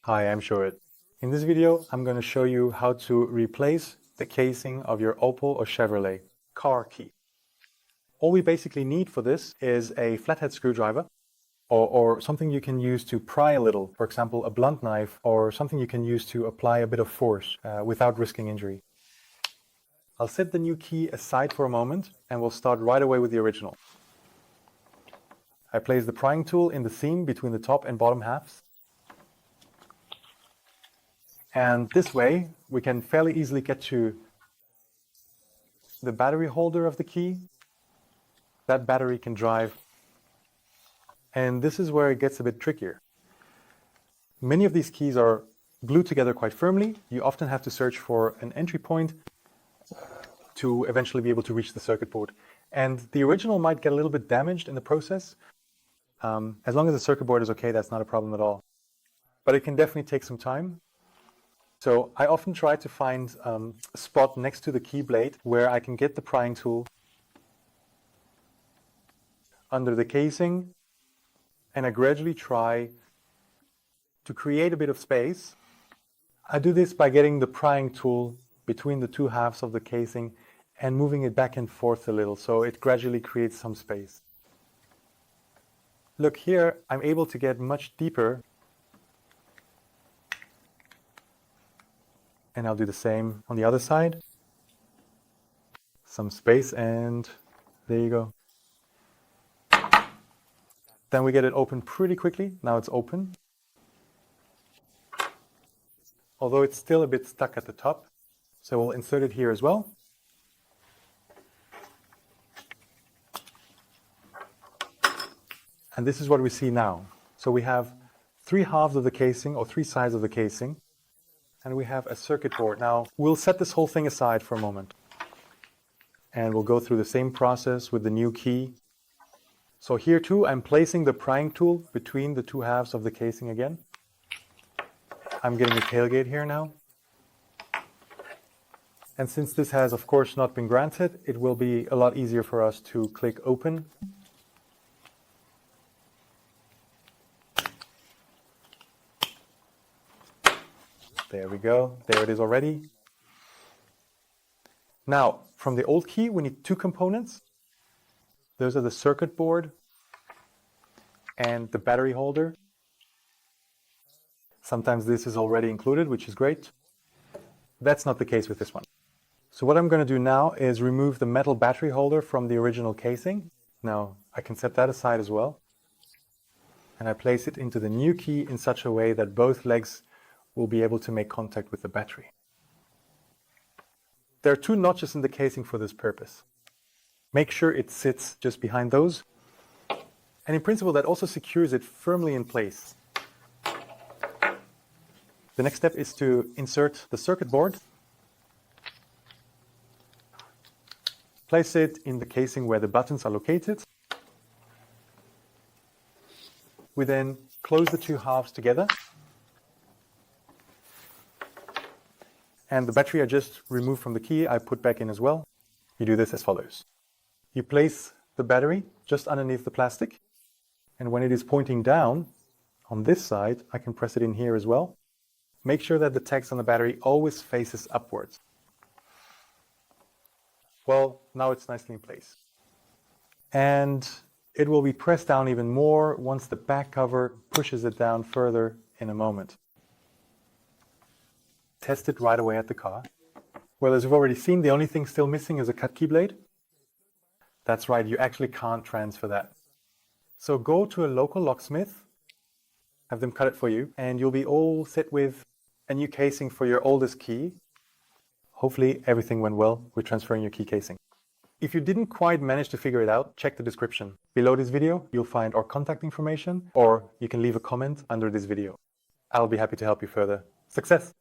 Hi, I'm Shorit. In this video, I'm going to show you how to replace the casing of your Opel or Chevrolet car key. All we basically need for this is a flathead screwdriver or something you can use to pry a little, for example, a blunt knife, or something you can use to apply a bit of force without risking injury. I'll set the new key aside for a moment and we'll start right away with the original. I place the prying tool in the seam between the top and bottom halves. And this way, we can fairly easily get to the battery holder of the key. That battery can drive. And this is where it gets a bit trickier. Many of these keys are glued together quite firmly. You often have to search for an entry point to eventually be able to reach the circuit board. And the original might get a little bit damaged in the process. As long as the circuit board is okay, that's not a problem at all. But it can definitely take some time. So I often try to find a spot next to the key blade where I can get the prying tool under the casing, and I gradually try to create a bit of space. I do this by getting the prying tool between the two halves of the casing and moving it back and forth a little, so it gradually creates some space. Look here, I'm able to get much deeper. And I'll do the same on the other side. Some space, and there you go. Then we get it open pretty quickly. Now it's open. Although it's still a bit stuck at the top. So we'll insert it here as well. And this is what we see now. So we have three halves of the casing, or three sides of the casing. And we have a circuit board. Now, we'll set this whole thing aside for a moment. And we'll go through the same process with the new key. So here too, I'm placing the prying tool between the two halves of the casing again. I'm getting the tailgate here now. And since this has, of course, not been granted, it will be a lot easier for us to click open. There we go. There it is already. Now, from the old key, we need two components. Those are the circuit board and the battery holder. Sometimes this is already included, which is great. That's not the case with this one. So what I'm going to do now is remove the metal battery holder from the original casing. Now, I can set that aside as well. And I place it into the new key in such a way that both legs will be able to make contact with the battery. There are two notches in the casing for this purpose. Make sure it sits just behind those. And in principle, that also secures it firmly in place. The next step is to insert the circuit board. Place it in the casing where the buttons are located. We then close the two halves together. And the battery I just removed from the key, I put back in as well. You do this as follows. You place the battery just underneath the plastic. And when it is pointing down on this side, I can press it in here as well. Make sure that the text on the battery always faces upwards. Well, now it's nicely in place. And it will be pressed down even more once the back cover pushes it down further in a moment. Test it right away at the car. Well, as you've already seen, the only thing still missing is a cut key blade. That's right, you actually can't transfer that. So go to a local locksmith, have them cut it for you, and you'll be all set with a new casing for your oldest key. Hopefully everything went well with transferring your key casing. If you didn't quite manage to figure it out, check the description. Below this video, you'll find our contact information, or you can leave a comment under this video. I'll be happy to help you further. Success!